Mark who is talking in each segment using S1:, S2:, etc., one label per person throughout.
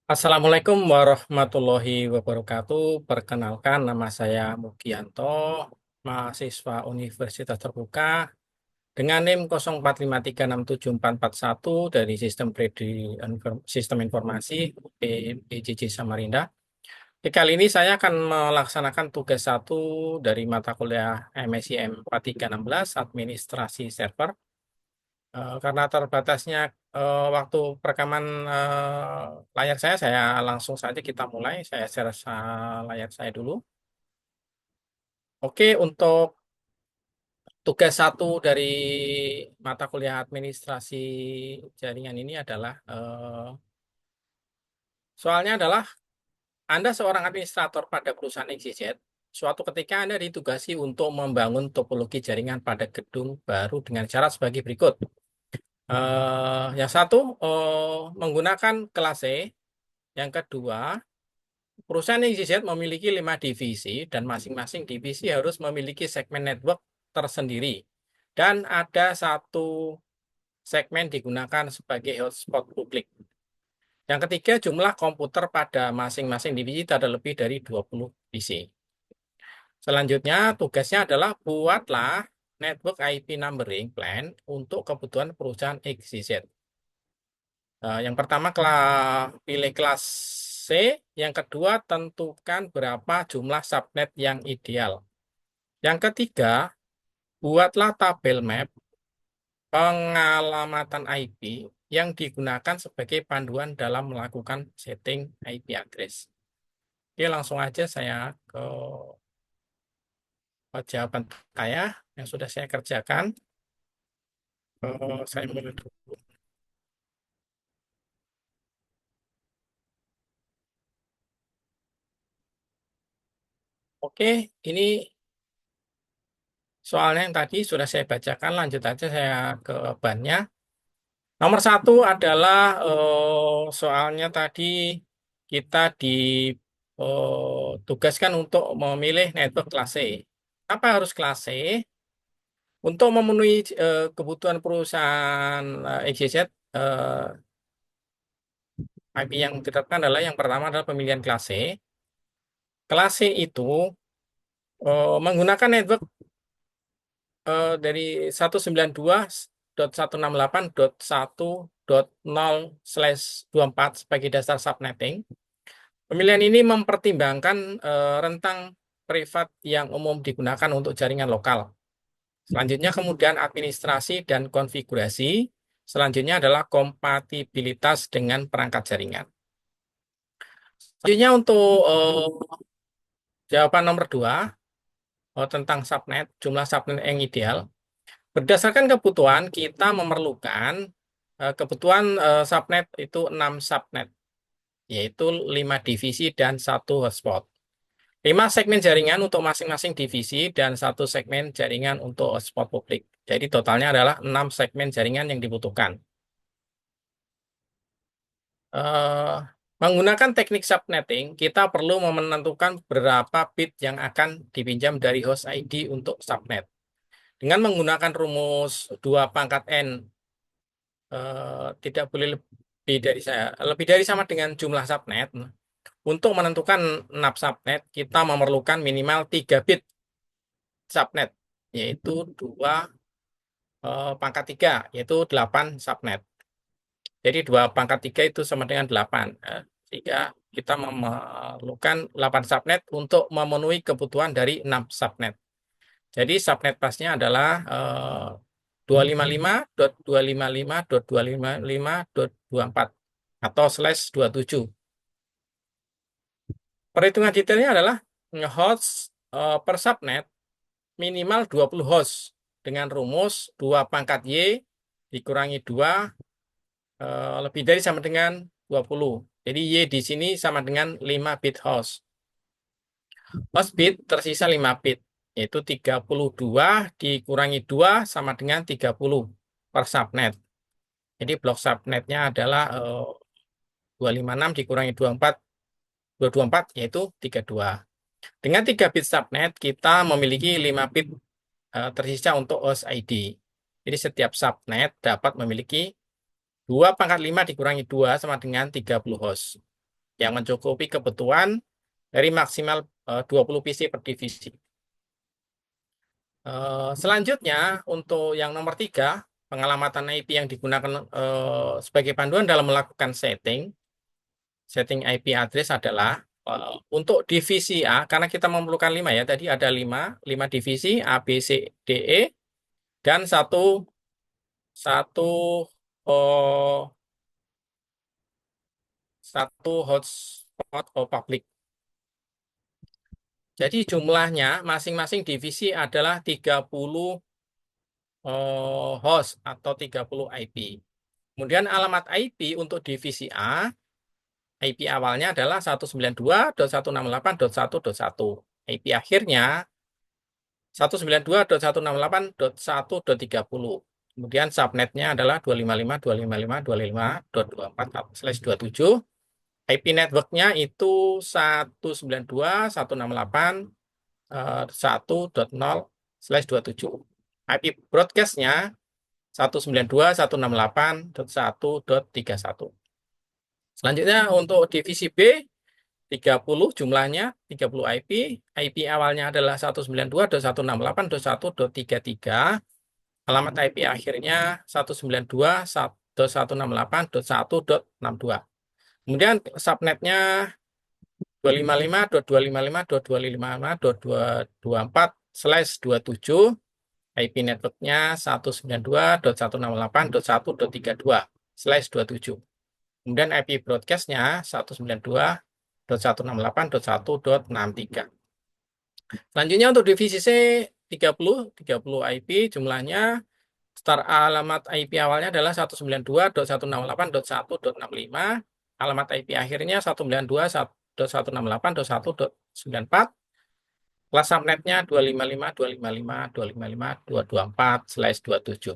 S1: Assalamualaikum warahmatullahi wabarakatuh. Perkenalkan, nama saya Mugianto, mahasiswa Universitas Terbuka dengan NIM 0453674441 dari Sistem Informasi PJJ Samarinda. Kali ini saya akan melaksanakan tugas satu dari mata kuliah MSIM 4316 Administrasi Server. Karena terbatasnya waktu perekaman layar saya langsung saja kita mulai. Saya share layar saya dulu. Oke, untuk tugas satu dari mata kuliah administrasi jaringan ini adalah soalnya adalah Anda seorang administrator pada perusahaan XYZ. Suatu ketika Anda ditugasi untuk membangun topologi jaringan pada gedung baru dengan syarat sebagai berikut. Yang satu, menggunakan kelas C. Yang kedua, perusahaan XYZ memiliki 5 divisi dan masing-masing divisi harus memiliki segmen network tersendiri. Dan ada satu segmen digunakan sebagai hotspot publik. Yang ketiga, jumlah komputer pada masing-masing divisi ada lebih dari 20 PC. Selanjutnya, tugasnya adalah buatlah network IP numbering plan untuk kebutuhan perusahaan XYZ. Yang pertama pilih kelas C, yang kedua tentukan berapa jumlah subnet yang ideal. Yang ketiga, buatlah tabel map pengalamatan IP yang digunakan sebagai panduan dalam melakukan setting IP address. Oke, langsung aja saya ke jawaban saya yang sudah saya kerjakan. Saya mulai dulu. Oke, ini soalnya yang tadi sudah saya bacakan, lanjut aja saya ke bannya. Nomor satu adalah soalnya tadi kita ditugaskan untuk memilih network kelas C. Apa harus kelas C? Untuk memenuhi kebutuhan perusahaan XYZ, IP yang ditetapkan adalah yang pertama adalah pemilihan kelas C. Kelas C itu menggunakan network dari 192.168.1.0/24 sebagai dasar subnetting. Pemilihan ini mempertimbangkan rentang privat yang umum digunakan untuk jaringan lokal. Selanjutnya kemudian administrasi dan konfigurasi. Selanjutnya adalah kompatibilitas dengan perangkat jaringan. Selanjutnya untuk jawaban nomor 2 tentang subnet, jumlah subnet yang ideal. Berdasarkan kebutuhan, kita memerlukan kebutuhan subnet itu 6 subnet, yaitu 5 divisi dan 1 hotspot. 5 segmen jaringan untuk masing-masing divisi dan 1 segmen jaringan untuk hotspot publik. Jadi totalnya adalah 6 segmen jaringan yang dibutuhkan. Eh, Menggunakan teknik subnetting, kita perlu menentukan berapa bit yang akan dipinjam dari host ID untuk subnet. Dengan menggunakan rumus 2 pangkat N, tidak boleh lebih dari sama dengan jumlah subnet. Untuk menentukan NAP subnet, kita memerlukan minimal 3 bit subnet, yaitu 2 pangkat 3, yaitu 8 subnet. Jadi 2 pangkat 3 itu sama dengan 8. Sehingga kita memerlukan 8 subnet untuk memenuhi kebutuhan dari 6 subnet. Jadi subnet pasnya adalah 255.255.255.24 atau /27. Perhitungan detailnya adalah host per subnet minimal 20 host dengan rumus 2 pangkat Y dikurangi 2 lebih dari sama dengan 20. Jadi Y di sini sama dengan 5 bit host. Host bit tersisa 5 bit, yaitu 32 dikurangi 2 sama dengan 30 per subnet. Jadi blok subnetnya adalah 256 dikurangi 224, yaitu 32. Dengan 3 bit subnet, kita memiliki 5 bit tersisa untuk host ID. Jadi setiap subnet dapat memiliki 2 pangkat 5 dikurangi 2 sama dengan 30 host. yang mencukupi kebutuhan dari maksimal 20 PC per divisi. Selanjutnya, untuk yang nomor 3, pengalamatan IP yang digunakan sebagai panduan dalam melakukan setting IP address adalah untuk divisi A, karena kita memerlukan 5 ya, tadi ada 5 divisi A, B, C, D, E, dan satu oh, satu hotspot public. Jadi jumlahnya masing-masing divisi adalah 30 host atau 30 IP. Kemudian alamat IP untuk divisi A, IP awalnya adalah 192.168.1.1. IP akhirnya 192.168.1.30. Kemudian subnetnya adalah 255.255.255.254/27. IP networknya itu 192.168.1.0/27. IP broadcastnya 192.168.1.31. Selanjutnya untuk divisi B 30 jumlahnya 30 IP. IP awalnya adalah 192.168.1.33. Alamat IP akhirnya 192.168.1.62. Kemudian subnetnya 255.255.225.224/27. IP networknya 192.168.1.32/27. Kemudian IP broadcastnya 192.168.1.63. Selanjutnya untuk divisi C 30 IP jumlahnya start alamat IP awalnya adalah 192.168.1.65. Alamat IP akhirnya 192.168.1.94. Kelas subnetnya 255.255.255.224/27.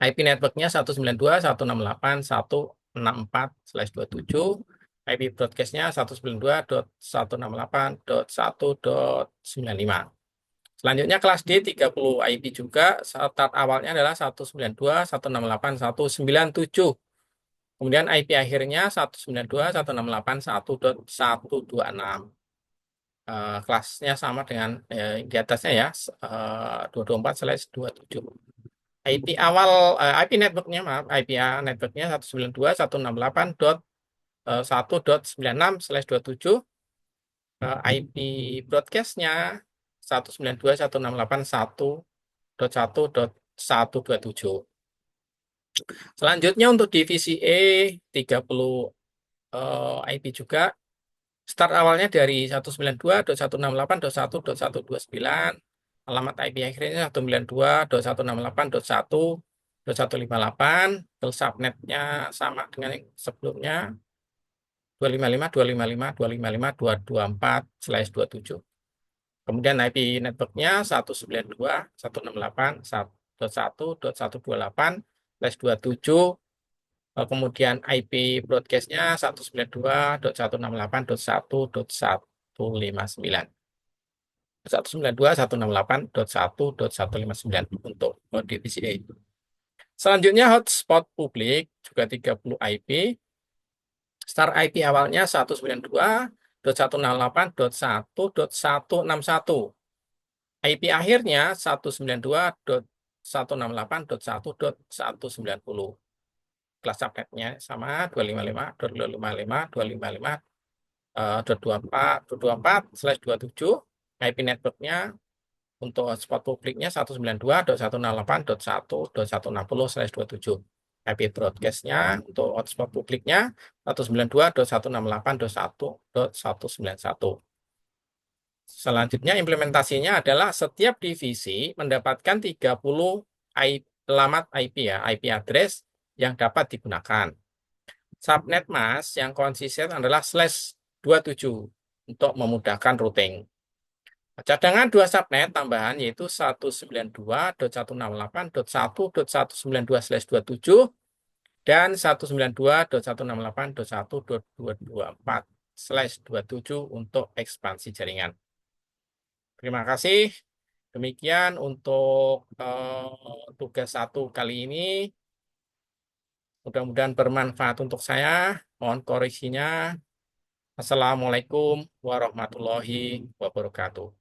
S1: IP networknya 192.168.164/27. IP broadcastnya 192.168.1.95. Selanjutnya kelas D 30 IP juga. Start awalnya adalah 192.168.197. Kemudian IP akhirnya 192.168.1.126. Kelasnya sama dengan di atasnya ya, 224/27. IP awal IP networknya maaf IP networknya 192.168.1.96/27. IP broadcastnya 192.168.1.1.127. Selanjutnya untuk divisi E 30 IP juga. Start awalnya dari 192.168.1.129. Alamat IP akhirnya 192.168.1.158. Terus subnetnya sama dengan yang sebelumnya 255.255.255.224/27. Kemudian IP networknya 192.168.1.1.128/27. Kemudian IP broadcastnya 192.168.1.159. 192.168.1.159 untuk divisi A. Selanjutnya hotspot publik juga 30 IP. Start IP awalnya 192.168.1.161. IP akhirnya 192.168.1.190. Kelas subnetnya sama 255.255.255.224/27. IP networknya untuk hotspot publiknya 192.168.1.160/27. IP broadcastnya untuk hotspot publiknya 192.168.1.191. Selanjutnya implementasinya adalah setiap divisi mendapatkan 30 alamat IP ya, IP address yang dapat digunakan. Subnet mask yang konsisten adalah /27 untuk memudahkan routing. Cadangan 2 subnet tambahan yaitu 192.168.1.192/27 dan 192.168.1.224/27 untuk ekspansi jaringan. Terima kasih. Demikian untuk tugas 1 kali ini. Mudah-mudahan bermanfaat untuk saya. Mohon koreksinya. Assalamualaikum warahmatullahi wabarakatuh.